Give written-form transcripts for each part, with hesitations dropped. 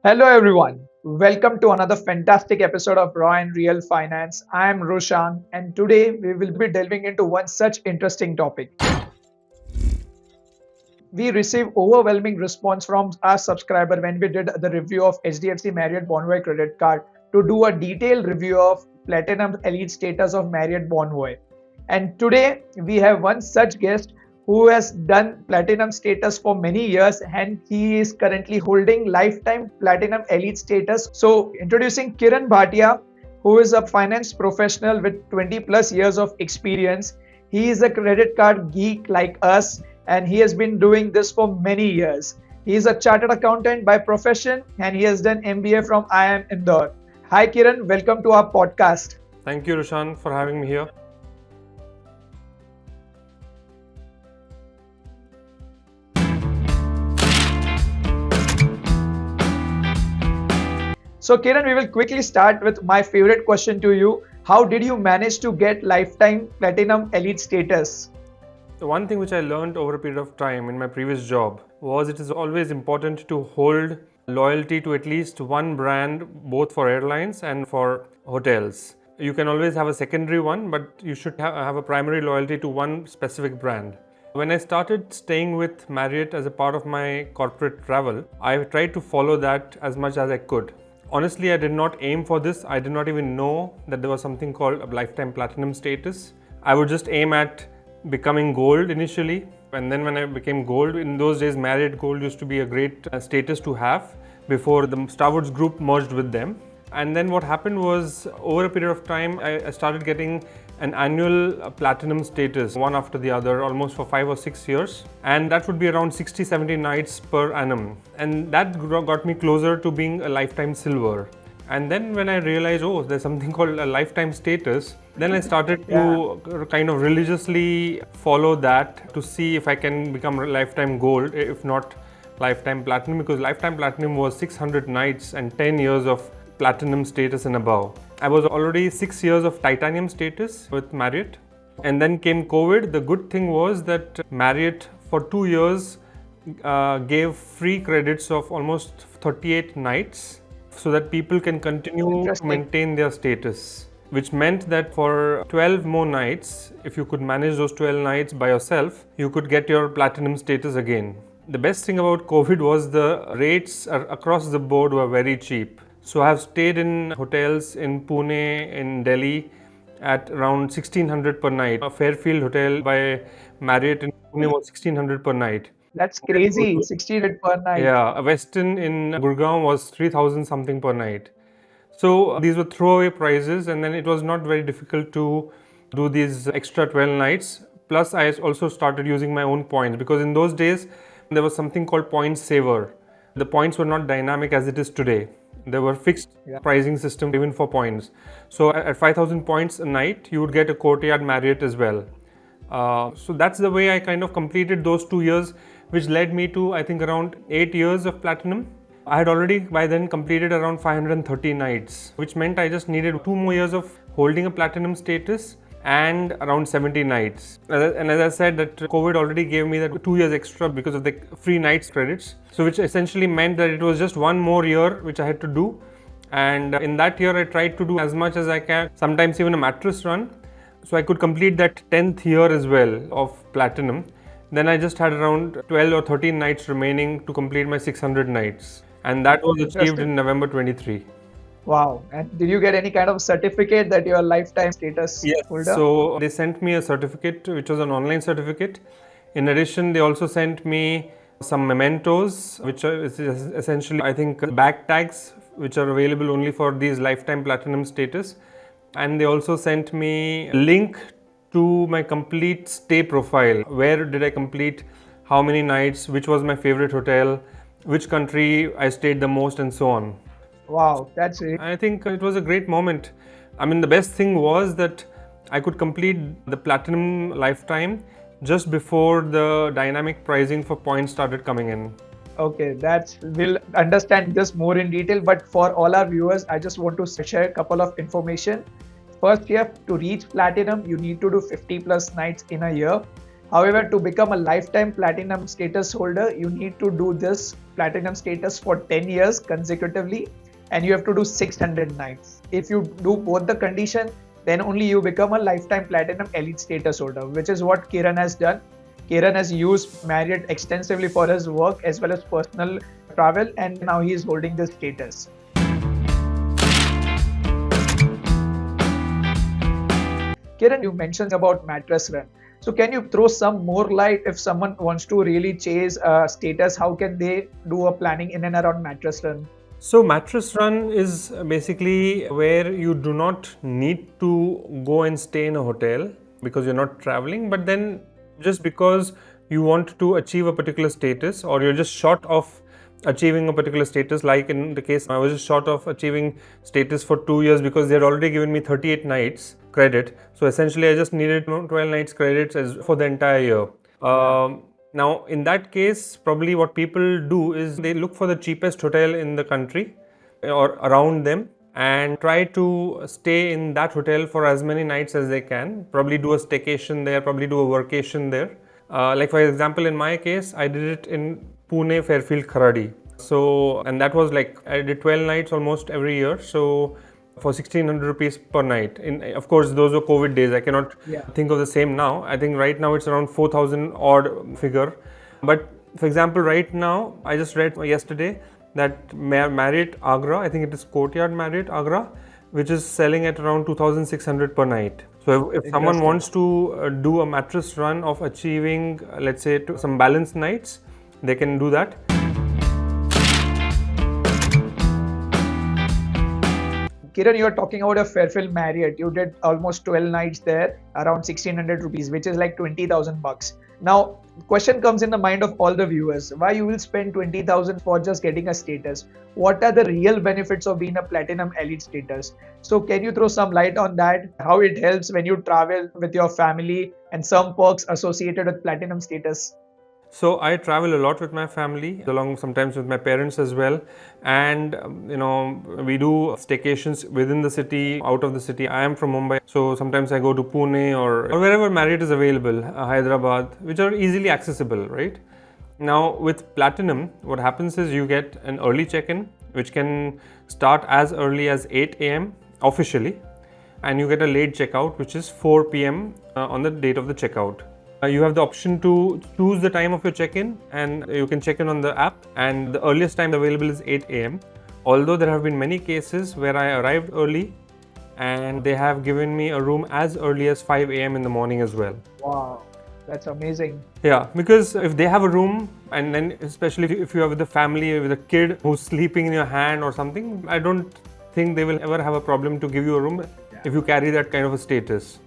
Hello everyone. Welcome to another fantastic episode of Raw and Real Finance. I am Roshan and today we will be delving into one such interesting topic. We received overwhelming response from our subscriber when we did the review of HDFC Marriott Bonvoy credit card to do a detailed review of Platinum Elite status of Marriott Bonvoy. And today we have one such guest who has done platinum status for many years and he is currently holding lifetime platinum elite status. So introducing Kiran Bhatia, who is a finance professional with 20 plus years of experience. He is a credit card geek like us and he has been doing this for many years. He is a chartered accountant by profession and he has done MBA from IIM-Indore. Hi Kiran, welcome to our podcast. Thank you, Roshan, for having me here. So Kiran, we will quickly start with my favorite question to you. How did you manage to get lifetime platinum elite status? The one thing which I learned over a period of time in my previous job was it is always important to hold loyalty to at least one brand, both for airlines and for hotels. You can always have a secondary one, but you should have a primary loyalty to one specific brand. When I started staying with Marriott as a part of my corporate travel, I tried to follow that as much as I could. Honestly, I did not aim for this. I did not even know that there was something called a lifetime platinum status. I would just aim at becoming gold initially. And then when I became gold, in those days, Marriott Gold used to be a great status to have before the Starwoods group merged with them. And then what happened was, over a period of time, I started getting an annual platinum status, one after the other, almost for 5 or 6 years. And that would be around 60-70 nights per annum. And that got me closer to being a lifetime silver. And then when I realized, oh, there's something called a lifetime status, then I started to kind of religiously follow that to see if I can become lifetime gold, if not lifetime platinum, because lifetime platinum was 600 nights and 10 years of platinum status and above. I was already 6 years of titanium status with Marriott. And then came COVID. The good thing was that Marriott for 2 years gave free credits of almost 38 nights so that people can continue to maintain their status, which meant that for 12 more nights, if you could manage those 12 nights by yourself, you could get your platinum status again. The best thing about COVID was the rates across the board were very cheap. So I have stayed in hotels in Pune, in Delhi at around 1600 per night. A Fairfield hotel by Marriott in Pune was 1600 per night. That's crazy, 1600 per night. Yeah, a Westin in Gurgaon was 3000 something per night. So these were throwaway prices, and then it was not very difficult to do these extra 12 nights. Plus I also started using my own points, because in those days there was something called Point Saver. The points were not dynamic as it is today. There were fixed pricing system even for points. So at 5,000 points a night, you would get a Courtyard Marriott as well. So that's the way I kind of completed those 2 years, which led me to, I think, around 8 years of platinum. I had already by then completed around 530 nights, which meant I just needed 2 more years of holding a platinum status and around 70 nights. And as I said, that COVID already gave me that 2 years extra because of the free nights credits. So which essentially meant that it was just 1 more year which I had to do. And in that year, I tried to do as much as I can, sometimes even a mattress run. So I could complete that 10th year as well of platinum. Then I just had around 12 or 13 nights remaining to complete my 600 nights. And that was achieved in November 23. Wow. And did you get any kind of certificate that you are lifetime status holder? So they sent me a certificate, which was an online certificate. In addition, they also sent me some mementos, which are essentially, I think, bag tags, which are available only for these lifetime platinum status. And they also sent me a link to my complete stay profile. Where did I complete, how many nights, which was my favorite hotel, which country I stayed the most, and so on. Wow, that's it. I think it was a great moment. I mean, the best thing was that I could complete the platinum lifetime just before the dynamic pricing for points started coming in. Okay, we'll understand this more in detail, but for all our viewers, I just want to share a couple of information. First, you have to reach platinum, you need to do 50 plus nights in a year. However, to become a lifetime platinum status holder, you need to do this platinum status for 10 years consecutively, and you have to do 600 nights. If you do both the condition, then only you become a lifetime platinum elite status holder, which is what Kiran has done. Kiran has used Marriott extensively for his work as well as personal travel, and now he is holding this status. Kiran, you mentioned about Mattress Run. So can you throw some more light if someone wants to really chase a status? How can they do a planning in and around Mattress Run? So Mattress Run is basically where you do not need to go and stay in a hotel because you're not traveling, but then just because you want to achieve a particular status, or you're just short of achieving a particular status, like in the case I was just short of achieving status for 2 years because they had already given me 38 nights credit. So essentially I just needed 12 nights credits for the entire year. Now in that case, probably what people do is they look for the cheapest hotel in the country or around them and try to stay in that hotel for as many nights as they can, probably do a staycation there, probably do a workation there. Like for example, in my case, I did it in Pune, Fairfield, Kharadi. So, and that was like, I did 12 nights almost every year. So for 1600 rupees per night. Of course, those were COVID days. I cannot think of the same now. I think right now it's around 4,000 odd figure. But for example, right now, I just read yesterday that Marriott Agra, I think it is Courtyard Marriott Agra, which is selling at around 2,600 per night. So if someone wants to do a mattress run of achieving, let's say, some balanced nights, they can do that. Kiran, you are talking about a Fairfield Marriott. You did almost 12 nights there, around 1600 rupees, which is like 20,000 bucks. Now, question comes in the mind of all the viewers. Why you will spend 20,000 for just getting a status? What are the real benefits of being a platinum elite status? So can you throw some light on that? How it helps when you travel with your family and some perks associated with platinum status? So I travel a lot with my family, along sometimes with my parents as well, and we do staycations within the city, out of the city. I am from Mumbai, so sometimes I go to Pune or wherever Marriott is available, Hyderabad, which are easily accessible, right? Now with Platinum, what happens is you get an early check-in, which can start as early as 8 a.m. officially, and you get a late checkout, which is 4 p.m. On the date of the checkout. You have the option to choose the time of your check-in, and you can check in on the app, and the earliest time available is 8 a.m. Although there have been many cases where I arrived early and they have given me a room as early as 5 a.m. in the morning as well. Wow, that's amazing. Yeah, because if they have a room, and then especially if you are with a family, with a kid who's sleeping in your hand or something, I don't think they will ever have a problem to give you a room if you carry that kind of a status.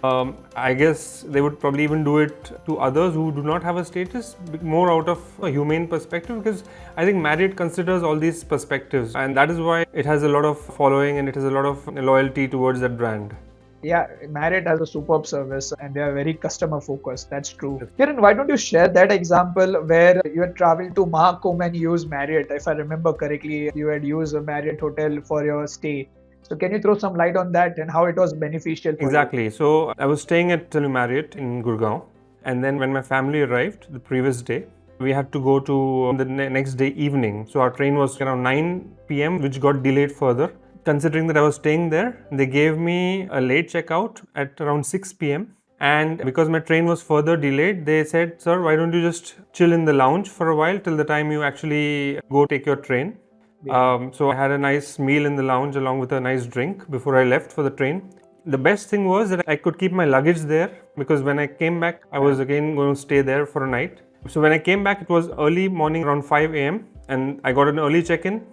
I guess they would probably even do it to others who do not have a status, more out of a humane perspective, because I think Marriott considers all these perspectives, and that is why it has a lot of following and it has a lot of loyalty towards that brand. Yeah, Marriott has a superb service and they are very customer focused. That's true. Kiran, why don't you share that example where you had traveled to Mahakumbh and used Marriott? If I remember correctly, you had used a Marriott hotel for your stay. So can you throw some light on that and how it was beneficial for Exactly. So I was staying at JW Marriott in Gurgaon, and then when my family arrived the previous day, we had to go to the next day evening. So our train was around 9 p.m. which got delayed further. Considering that I was staying there, they gave me a late checkout at around 6 p.m. And because my train was further delayed, they said, "Sir, why don't you just chill in the lounge for a while till the time you actually go take your train?" So I had a nice meal in the lounge along with a nice drink before I left for the train. The best thing was that I could keep my luggage there, because when I came back, I was again going to stay there for a night. So when I came back, it was early morning around 5 a.m. and I got an early check-in,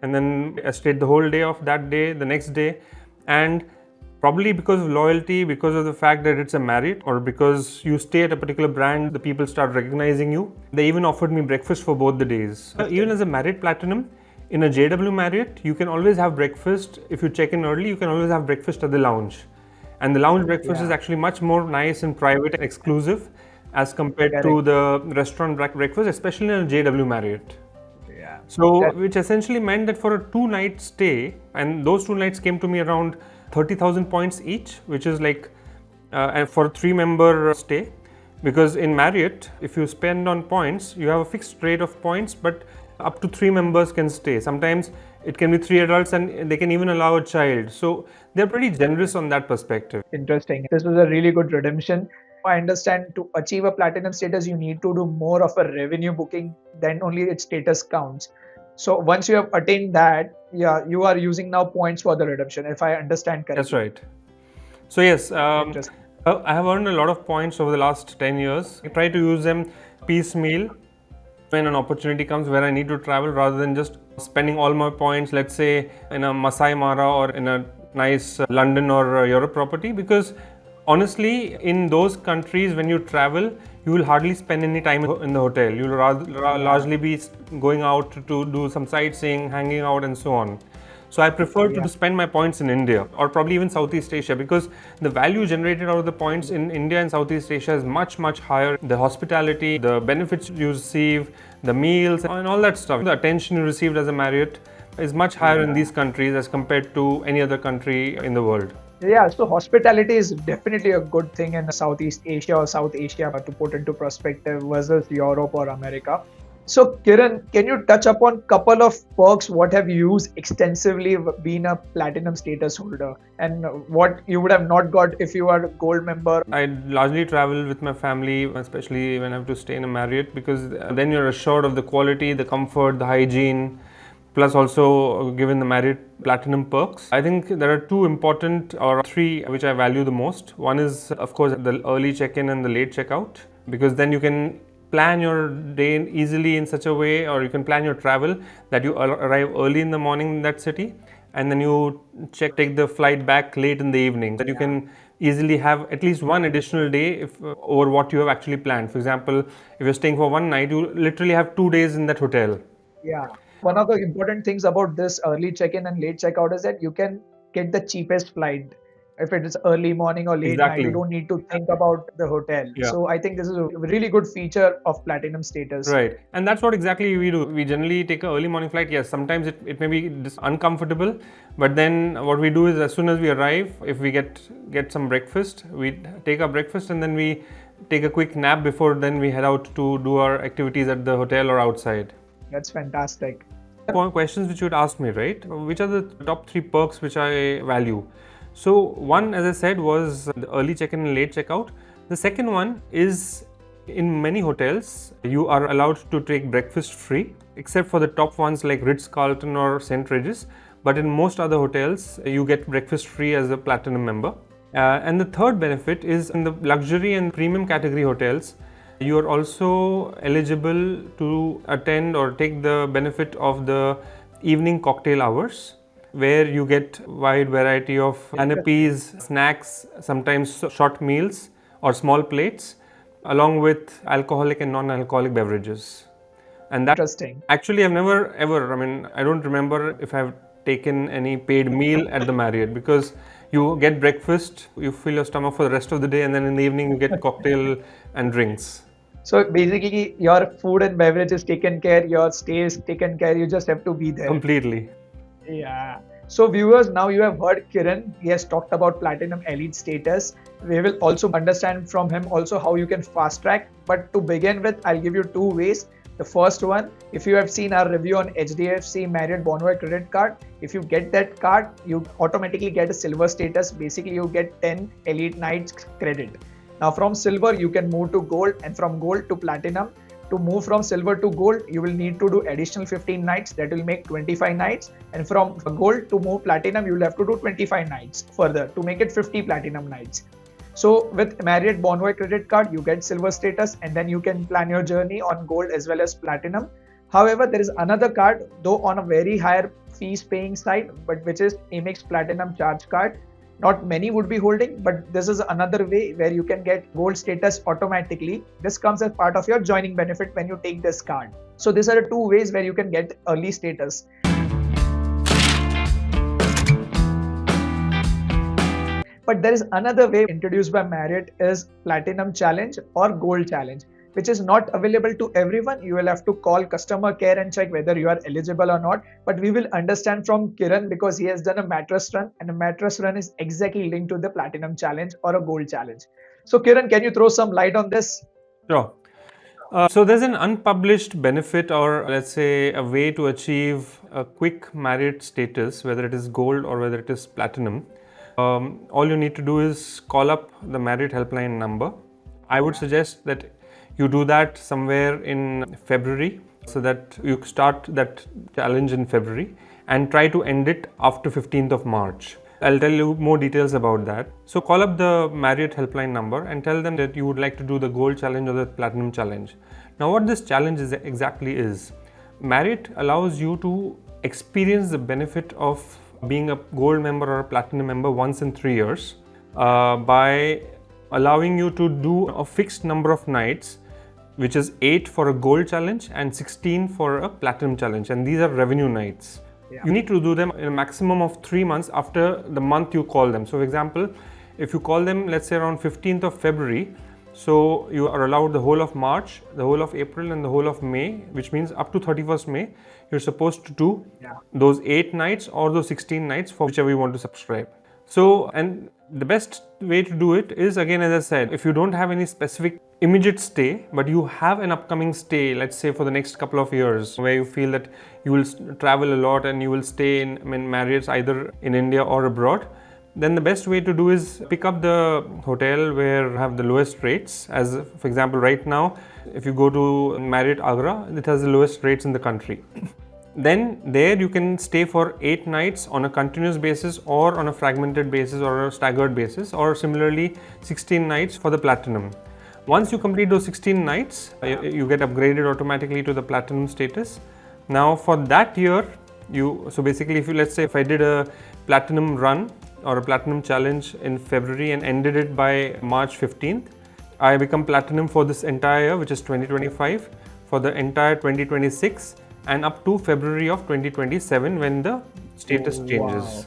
and then I stayed the whole day of that day, the next day. And probably because of loyalty, because of the fact that it's a Marriott, or because you stay at a particular brand, the people start recognizing you. They even offered me breakfast for both the days. Even as a Marriott Platinum, in a JW Marriott, you can always have breakfast. If you check in early, you can always have breakfast at the lounge. And the lounge breakfast is actually much more nice and private and exclusive as compared to the restaurant breakfast, especially in a JW Marriott. So, which essentially meant that for a 2-night stay, and those 2 nights came to me around 30,000 points each, which is like for a 3-member stay. Because in Marriott, if you spend on points, you have a fixed rate of points, but up to 3 members can stay. Sometimes it can be 3 adults and they can even allow a child. So they're pretty generous on that perspective. Interesting. This was a really good redemption. I understand to achieve a platinum status, you need to do more of a revenue booking, then only its status counts. So once you have attained that, yeah, you are using now points for the redemption, if I understand correctly. That's right. So yes, Interesting. I have earned a lot of points over the last 10 years. I try to use them piecemeal when an opportunity comes where I need to travel, rather than just spending all my points, let's say in a Masai Mara or in a nice London or Europe property, because honestly, in those countries, when you travel, you will hardly spend any time in the hotel. You will largely be going out to do some sightseeing, hanging out, and so on. So I prefer to spend my points in India or probably even Southeast Asia, because the value generated out of the points in India and Southeast Asia is much, much higher. The hospitality, the benefits you receive, the meals and all that stuff, the attention you received as a Marriott is much higher in these countries as compared to any other country in the world. Yeah, so hospitality is definitely a good thing in Southeast Asia or South Asia, to put into perspective, versus Europe or America. So Kiran, can you touch upon couple of perks what have you used extensively being a platinum status holder, and what you would have not got if you are a gold member? I largely travel with my family, especially when I have to stay in a Marriott, because then you're assured of the quality, the comfort, the hygiene, plus also given the Marriott Platinum perks. I think there are two important, or three, which I value the most. One is, of course, the early check-in and the late check-out, because then you can plan your day easily in such a way, or you can plan your travel that you arrive early in the morning in that city, and then you take the flight back late in the evening, that you can easily have at least one additional day over what you have actually planned. For example, if you're staying for one night, you literally have 2 days in that hotel. Yeah. One of the important things about this early check-in and late check-out is that you can get the cheapest flight. If it is early morning or late night, you don't need to think about the hotel. Yeah. So I think this is a really good feature of platinum status. Right. And that's what exactly we do. We generally take an early morning flight. Yes, sometimes it may be uncomfortable, but then what we do is, as soon as we arrive, if we get some breakfast, we take our breakfast and then we take a quick nap before then we head out to do our activities at the hotel or outside. That's fantastic. Questions which you would ask me, right? Which are the top 3 perks which I value? So one, as I said, was the early check-in and late check-out. The second one is, in many hotels, you are allowed to take breakfast free, except for the top ones like Ritz-Carlton or St. Regis. But in most other hotels, you get breakfast free as a platinum member. And the third benefit is, in the luxury and premium category hotels, you are also eligible to attend or take the benefit of the evening cocktail hours, where you get wide variety of canopies, snacks, sometimes short meals or small plates, along with alcoholic and non-alcoholic beverages. And that Interesting. Actually, I've never ever, I don't remember if I've taken any paid meal at the Marriott, because you get breakfast, you fill your stomach for the rest of the day, and then in the evening you get cocktail and drinks. So basically, your food and beverage is taken care, your stay is taken care, you just have to be there. Completely. Yeah. So viewers, now you have heard Kiran. He has talked about Platinum Elite status. We will also understand from him also how you can fast track. But to begin with, I'll give you 2 ways. The first one, if you have seen our review on HDFC Marriott Bonvoy credit card, if you get that card, you automatically get a silver status. Basically, you get 10 elite nights credit. Now from silver, you can move to gold, and from gold to platinum. To move from silver to gold, you will need to do additional 15 nights. That will make 25 nights. And from gold to move platinum, you will have to do 25 nights further to make it 50 platinum nights. So with Marriott Bonvoy credit card, you get silver status, and then you can plan your journey on gold as well as platinum. However, there is another card, though on a very higher fees paying side, but which is Amex Platinum Charge Card. Not many would be holding, but this is another way where you can get gold status automatically. This comes as part of your joining benefit when you take this card. So these are the 2 ways where you can get early status. But there is another way introduced by Marriott, is Platinum Challenge or Gold Challenge, which is not available to everyone. You will have to call customer care and check whether you are eligible or not. But we will understand from Kiran, because he has done a mattress run, and a mattress run is exactly linked to the Platinum Challenge or a Gold Challenge. So Kiran, can you throw some light on this? Sure. So there's an unpublished benefit, or let's say a way to achieve a quick Marriott status, whether it is gold or whether it is platinum. All you need to do is call up the Marriott helpline number. I would suggest that you do that somewhere in February, so that you start that challenge in February and try to end it after 15th of March. I'll tell you more details about that. So call up the Marriott helpline number and tell them that you would like to do the gold challenge or the platinum challenge. Now what this challenge exactly is, Marriott allows you to experience the benefit of being a gold member or a platinum member once in 3 years by allowing you to do a fixed number of nights, which is 8 for a gold challenge and 16 for a platinum challenge, and these are revenue nights. Yeah. You need to do them in a maximum of 3 months after the month you call them. So for example, if you call them, let's say around 15th of February, so you are allowed the whole of March, the whole of April and the whole of May, which means up to 31st May, you're supposed to do those 8 nights or those 16 nights for whichever you want to subscribe. So, and the best way to do it is, again, as I said, if you don't have any specific immediate stay, but you have an upcoming stay, let's say for the next couple of years, where you feel that you will travel a lot and you will stay in Marriott's either in India or abroad, then the best way to do is pick up the hotel where you have the lowest rates. As for example, right now, if you go to Marriott Agra, it has the lowest rates in the country. Then there you can stay for 8 nights on a continuous basis or on a fragmented basis or a staggered basis, or similarly 16 nights for the platinum. Once you complete those 16 nights, you get upgraded automatically to the platinum status. Now for that year, so basically if I did a platinum run or a platinum challenge in February and ended it by March 15th, I become platinum for this entire year, which is 2025, for the entire 2026 and up to February of 2027 when the status changes. Wow.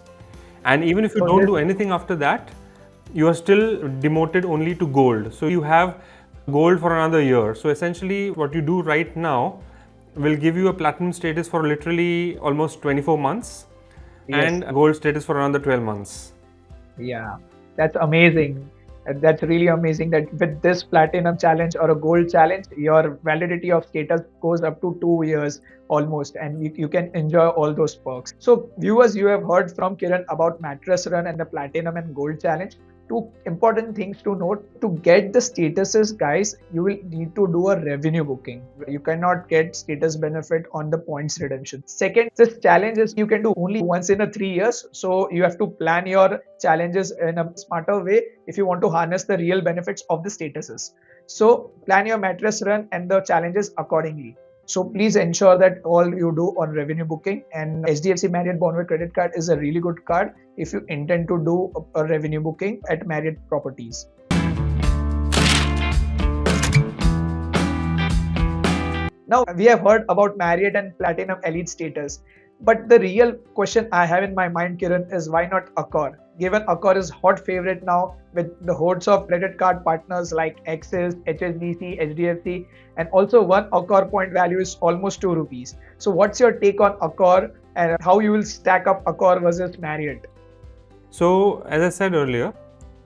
And even if you don't do anything after that, you are still demoted only to gold. So you have gold for another year. So essentially what you do right now will give you a platinum status for literally almost 24 months. Yes. And gold status for another 12 months. Yeah, that's amazing. That's really amazing that with this platinum challenge or a gold challenge, your validity of status goes up to 2 years almost, and you can enjoy all those perks. So viewers, you have heard from Kiran about Mattress Run and the platinum and gold challenge. 2 important things to note: to get the statuses, guys, you will need to do a revenue booking. You cannot get status benefit on the points redemption. Second, this challenges you can do only once in a 3 years, so you have to plan your challenges in a smarter way if you want to harness the real benefits of the statuses. So plan your Mattress Run and the challenges accordingly. So please ensure that all you do on revenue booking, and HDFC Marriott Bonvoy credit card is a really good card if you intend to do a revenue booking at Marriott properties. Now we have heard about Marriott and Platinum Elite status, but the real question I have in my mind, Kiran, is why not Accor? Given Accor is hot favorite now with the hordes of credit card partners like Axis, HSBC, HDFC, and also one Accor point value is almost 2 rupees. So what's your take on Accor and how you will stack up Accor versus Marriott? So as I said earlier,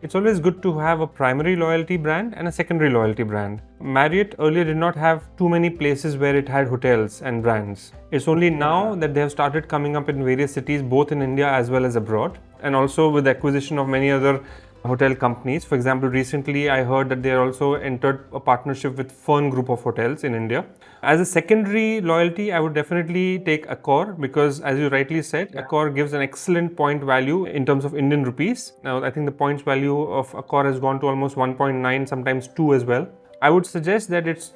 it's always good to have a primary loyalty brand and a secondary loyalty brand. Marriott earlier did not have too many places where it had hotels and brands. It's only now that they have started coming up in various cities, both in India as well as abroad, and also with the acquisition of many other hotel companies. For example, recently I heard that they also entered a partnership with Fern Group of Hotels in India. As a secondary loyalty, I would definitely take Accor because, as you rightly said, Accor gives an excellent point value in terms of Indian rupees. Now, I think the points value of Accor has gone to almost 1.9, sometimes 2 as well. I would suggest that it's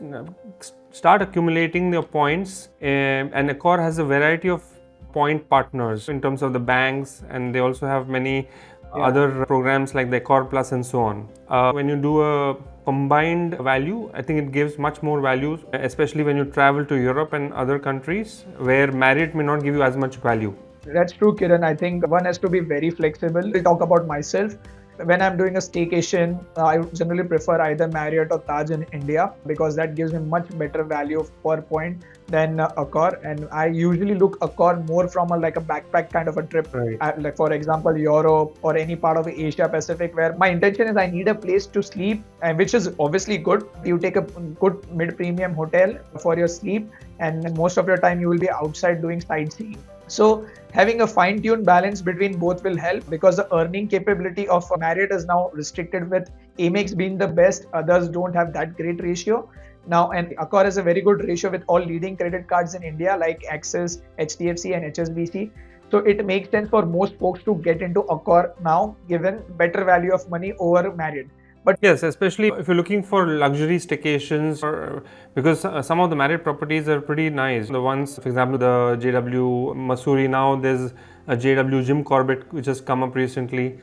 start accumulating the points, and Accor has a variety of point partners in terms of the banks, and they also have many other programs like the Accor Plus and so on. When you do a combined value, I think it gives much more value, especially when you travel to Europe and other countries where Marriott may not give you as much value. That's true, Kiran. I think one has to be very flexible. I'll talk about myself. when I'm doing a staycation, I generally prefer either Marriott or Taj in India because that gives me much better value per point than Accor. And I usually look Accor more from like a backpack kind of a trip, Right. like for example Europe or any part of Asia Pacific, where my intention is I need a place to sleep, and which is obviously good. You take a good mid-premium hotel for your sleep, and most of your time you will be outside doing sightseeing. So having a fine-tuned balance between both will help, because the earning capability of Marriott is now restricted with Amex being the best. Others don't have that great ratio. Now, and Accor has a very good ratio with all leading credit cards in India like Axis, HDFC and HSBC. So it makes sense for most folks to get into Accor now, given better value of money over Marriott. But yes, especially if you're looking for luxury staycations, or because some of the Marriott properties are pretty nice. The ones, for example, the JW Masuri, now there's a JW Jim Corbett which has come up recently.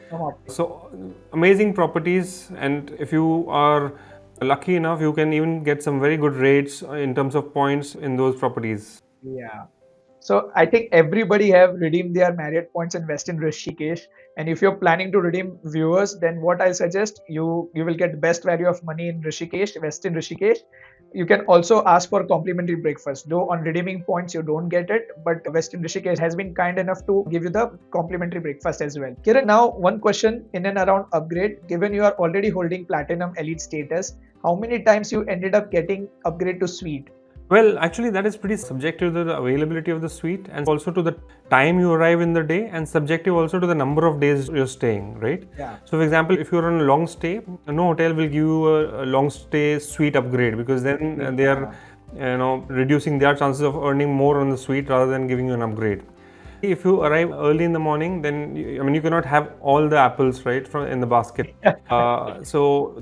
So amazing properties, and if you are lucky enough, you can even get some very good rates in terms of points in those properties. yeah. So I think everybody have redeemed their Marriott points in Westin Rishikesh. And if you're planning to redeem viewers, then what I suggest, you will get best value of money in Rishikesh, Westin Rishikesh. You can also ask for complimentary breakfast. Though on redeeming points you don't get it, but Westin Rishikesh has been kind enough to give you the complimentary breakfast as well. Kiran, now one question in and around upgrade. Given you are already holding platinum elite status, how many times you ended up getting upgrade to suite? Well, actually, that is pretty subjective to the availability of the suite, and also to the time you arrive in the day, and subjective also to the number of days you're staying, right? Yeah. So, for example, if you're on a long stay, no hotel will give you a long stay suite upgrade, because then they are, reducing their chances of earning more on the suite rather than giving you an upgrade. If you arrive early in the morning, then you cannot have all the apples, right, in the basket. So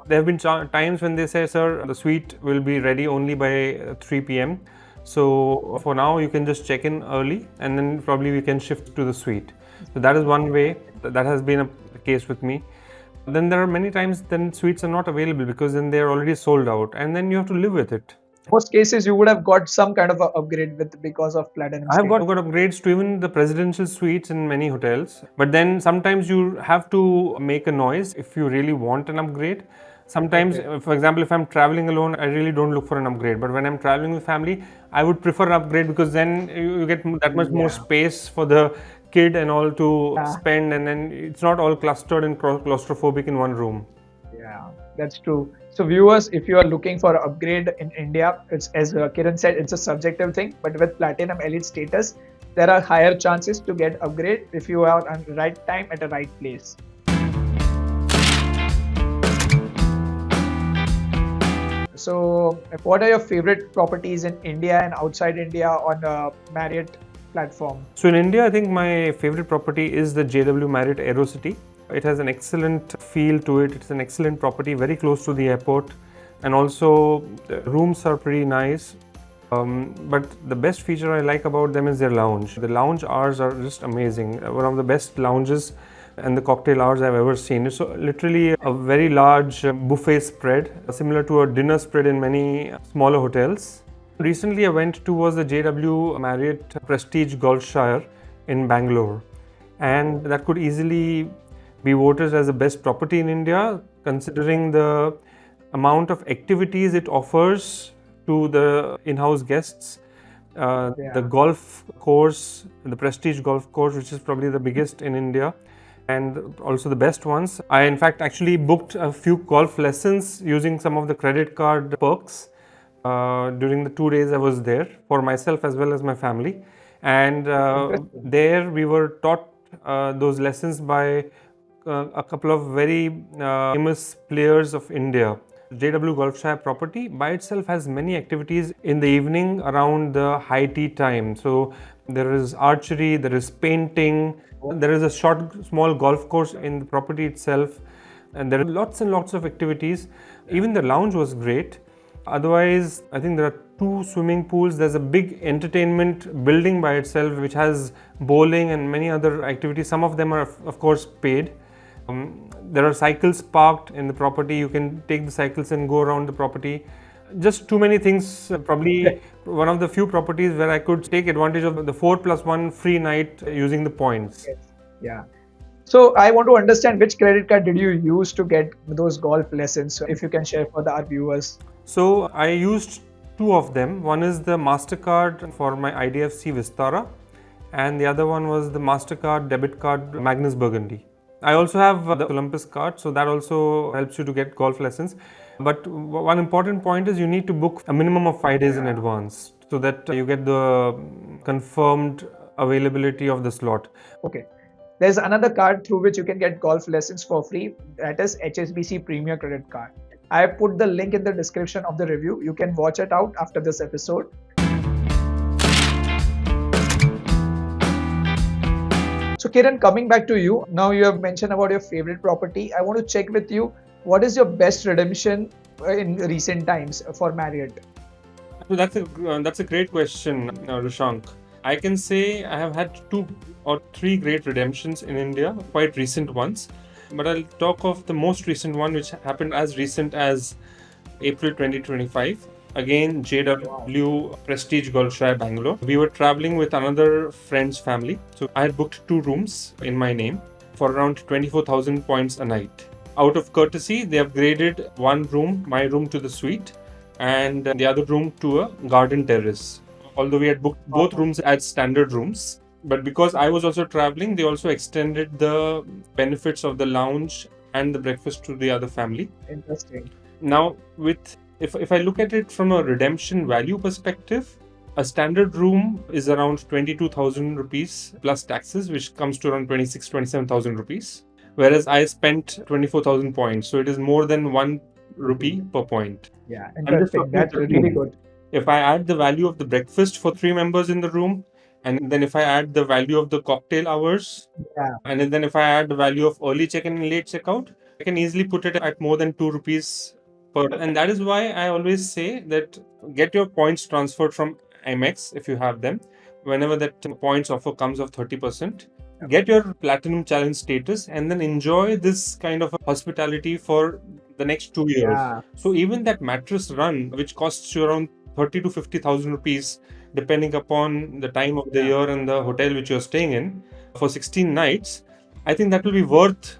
there have been times when they say, sir, the suite will be ready only by 3 p.m. So for now, you can just check in early, and then probably we can shift to the suite. So that is one way. That has been a case with me. Then there are many times then suites are not available, because then they are already sold out, and then you have to live with it. Most cases you would have got some kind of a upgrade because of platinum. I've got upgrades to even the presidential suites in many hotels. But then sometimes you have to make a noise if you really want an upgrade. Sometimes, for example, if I'm traveling alone, I really don't look for an upgrade. But when I'm traveling with family, I would prefer an upgrade, because then you get that much more space for the kid and all to spend, and then it's not all clustered and claustrophobic in one room. Yeah, that's true. So viewers, if you are looking for an upgrade in India, it's, as Kiran said, it's a subjective thing, but with platinum elite status, there are higher chances to get upgrade if you are on the right time at the right place. So what are your favorite properties in India and outside India on the Marriott platform? So in India, I think my favorite property is the JW Marriott Aero City. It has an excellent feel to it. It's an excellent property, very close to the airport, and also the rooms are pretty nice. But the best feature I like about them is their lounge. The lounge hours are just amazing. One of the best lounges and the cocktail hours I've ever seen. It's literally a very large buffet spread, similar to a dinner spread in many smaller hotels. Recently, I went to the JW Marriott Prestige Golfshire in Bangalore, and that could easily be voted as the best property in India, considering the amount of activities it offers to the in-house guests. The golf course, the Prestige golf course, which is probably the biggest in India, and also the best ones. I in fact actually booked a few golf lessons using some of the credit card perks during the 2 days I was there, for myself as well as my family. And there we were taught those lessons by a couple of very famous players of India. JW Golfshire property by itself has many activities in the evening around the high tea time. So there is archery, there is painting, there is a small golf course in the property itself, and there are lots and lots of activities. Even the lounge was great. Otherwise, I think there are 2 swimming pools. There's a big entertainment building by itself which has bowling and many other activities. Some of them are of course paid. There are cycles parked in the property. You can take the cycles and go around the property. Just too many things. Probably one of the few properties where I could take advantage of the 4+1 free night using the points. Yeah. So I want to understand which credit card did you use to get those golf lessons? So if you can share for our viewers. So I used two of them. One is the MasterCard for my IDFC Vistara, and the other one was the MasterCard debit card Magnus Burgundy. I also have the Olympus card, so that also helps you to get golf lessons. But one important point is you need to book a minimum of 5 days in advance so that you get the confirmed availability of the slot. Okay. There's another card through which you can get golf lessons for free. That is HSBC Premier Credit Card. I have put the link in the description of the review. You can watch it out after this episode. So Kiran, coming back to you, now you have mentioned about your favorite property. I want to check with you, what is your best redemption in recent times for Marriott? So that's a great question, Rushank. I can say I have had 2 or 3 great redemptions in India, quite recent ones. But I'll talk of the most recent one, which happened as recent as April 2025. Again, JW Prestige Golfshire, Bangalore. We were traveling with another friend's family. So I had booked 2 rooms in my name for around 24,000 points a night. Out of courtesy, they upgraded one room, my room, to the suite, and the other room to a garden terrace. Although we had booked both rooms as standard rooms, but because I was also traveling, they also extended the benefits of the lounge and the breakfast to the other family. Interesting. Now, if I look at it from a redemption value perspective, a standard room is around 22,000 rupees plus taxes, which comes to around 27,000 rupees. Whereas I spent 24,000 points, so it is more than 1 rupee per point. Yeah, interesting. That's really good. If I add the value of the breakfast for 3 members in the room, and then if I add the value of the cocktail hours, and then if I add the value of early check-in and late check-out, I can easily put it at more than 2 rupees per. And that is why I always say that get your points transferred from Amex if you have them. Whenever that points offer comes of 30%, get your platinum challenge status and then enjoy this kind of hospitality for the next 2 years. So even that mattress run, which costs you around 30 to 50,000 rupees, depending upon the time of the year and the hotel which you're staying in, for 16 nights, I think that will be worth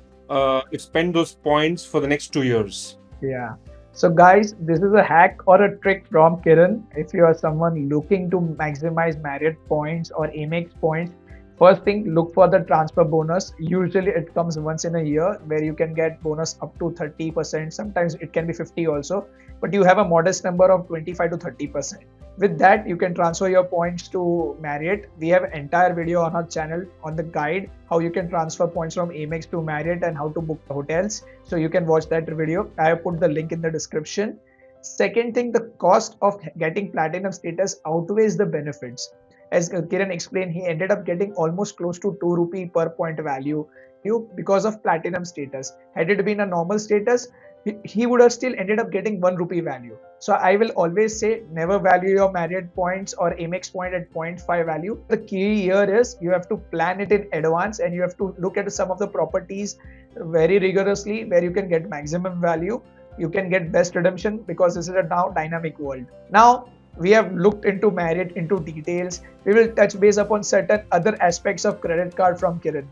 spend those points for the next 2 years. Yeah. So guys, this is a hack or a trick from Kiran. If you are someone looking to maximize Marriott points or Amex points, first thing, look for the transfer bonus. Usually it comes once in a year where you can get bonus up to 30%. Sometimes it can be 50 also, but you have a modest number of 25 to 30%. With that, you can transfer your points to Marriott. We have an entire video on our channel on the guide, how you can transfer points from Amex to Marriott and how to book hotels. So you can watch that video. I have put the link in the description. Second thing, the cost of getting platinum status outweighs the benefits. As Kiran explained, he ended up getting almost close to 2 rupee per point value because of platinum status. Had it been a normal status, he would have still ended up getting 1 rupee value. So I will always say, never value your Marriott points or Amex point at 0.5 value. The key here is you have to plan it in advance and you have to look at some of the properties very rigorously where you can get maximum value. You can get best redemption because this is a now dynamic world. Now, we have looked into Marriott into details. We will touch base upon certain other aspects of credit card from Kiran.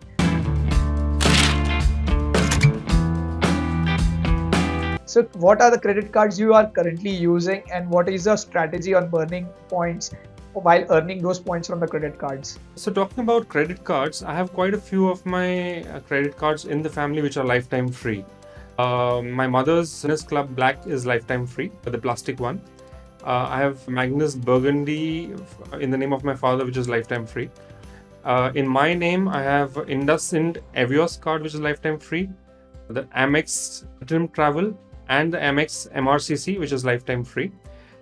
So what are the credit cards you are currently using and what is your strategy on burning points while earning those points from the credit cards? So talking about credit cards, I have quite a few of my credit cards in the family which are lifetime free. My mother's Magnus Club Black is lifetime free, the plastic one. I have Magnus Burgundy in the name of my father, which is lifetime free. In my name, I have IndusInd Avios card, which is lifetime free. The Amex Trim Travel and the Amex MRCC, which is lifetime free.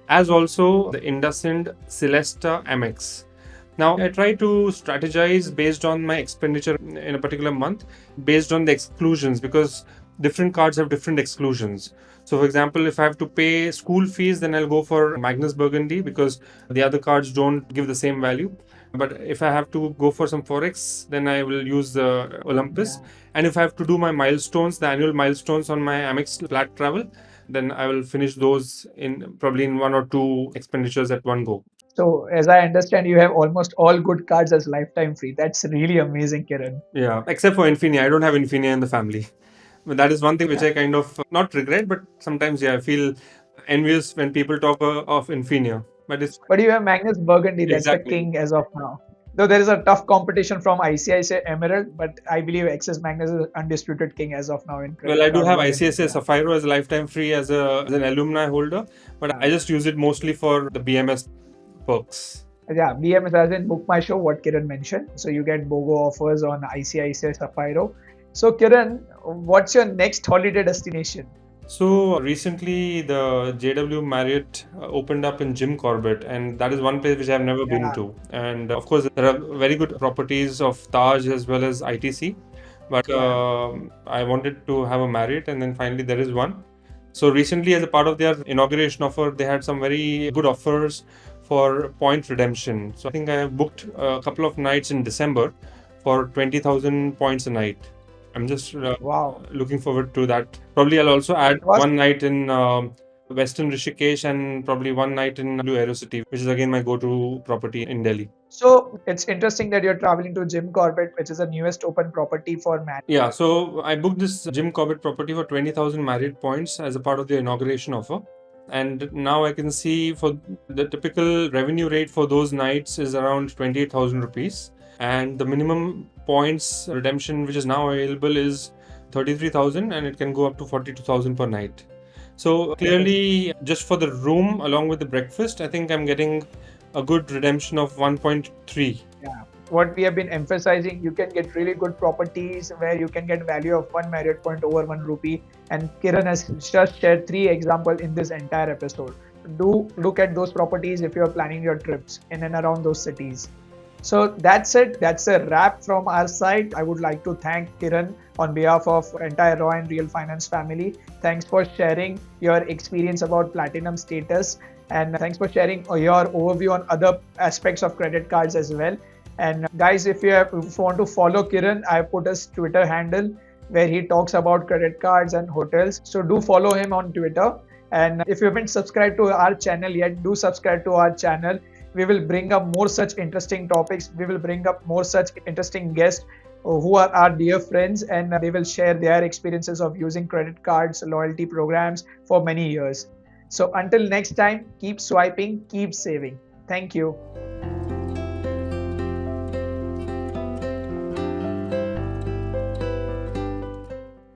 As also the IndusInd Celesta Amex. Now, I try to strategize based on my expenditure in a particular month, based on the exclusions, because different cards have different exclusions. So, for example, if I have to pay school fees, then I'll go for Magnus Burgundy because the other cards don't give the same value. But if I have to go for some forex, then I will use the Olympus. And if I have to do my milestones, the annual milestones on my Amex Flat Travel, then I will finish those in probably in 1 or 2 expenditures at one go. So as I understand, you have almost all good cards as lifetime free. That's really amazing, Kiran. Yeah, except for Infinia. I don't have Infinia in the family. But that is one thing which I kind of not regret, but sometimes, yeah, I feel envious when people talk of Infinia. But it's But you have Magnus Burgundy, that's the exactly. king as of now. Though there is a tough competition from ICICI Emerald, but I believe Axis Magnus is undisputed king as of now in Well, I credit do card have world in ICICI India. Sapphiro as a lifetime free as an alumni holder, but I just use it mostly for the BMS perks. Yeah, BMS as in Book My Show, what Kiran mentioned. So you get BOGO offers on ICICI Sapphiro. So Kiran, what's your next holiday destination? So recently, the JW Marriott opened up in Jim Corbett, and that is one place which I've never been Yeah, to. And of course, there are very good properties of Taj as well as ITC, but yeah. I wanted to have a Marriott, and then finally there is one. So recently, as a part of their inauguration offer, they had some very good offers for point redemption. So I think I have booked a couple of nights in December for 20,000 points a night. I'm just Wow. looking forward to that. Probably I'll also add Was one night in Western Rishikesh and probably one night in Aero City, which is again my go-to property in Delhi. so it's interesting that you're traveling to Jim Corbett, which is the newest open property for man. Yeah, so I booked this Jim Corbett property for 20,000 Marriott points as a part of the inauguration offer. And now I can see for the typical revenue rate for those nights is around 28,000 rupees. And the minimum points redemption, which is now available, is 33,000 and it can go up to 42,000 per night. So clearly, just for the room along with the breakfast, I think I'm getting a good redemption of 1.3. Yeah. What we have been emphasizing, you can get really good properties where you can get value of one Marriott point over 1 rupee. And Kiran has just shared 3 examples in this entire episode. Do look at those properties if you are planning your trips in and around those cities. So that's it. That's a wrap from our side. I would like to thank Kiran on behalf of entire Raw and Real Finance family. Thanks for sharing your experience about platinum status, and thanks for sharing your overview on other aspects of credit cards as well. And guys, if you want to follow Kiran, I put his Twitter handle where he talks about credit cards and hotels. So do follow him on Twitter. And if you haven't subscribed to our channel yet, do subscribe to our channel. We will bring up more such interesting topics. We will bring up more such interesting guests who are our dear friends, and they will share their experiences of using credit cards, loyalty programs for many years. So until next time, keep swiping, keep saving. Thank you.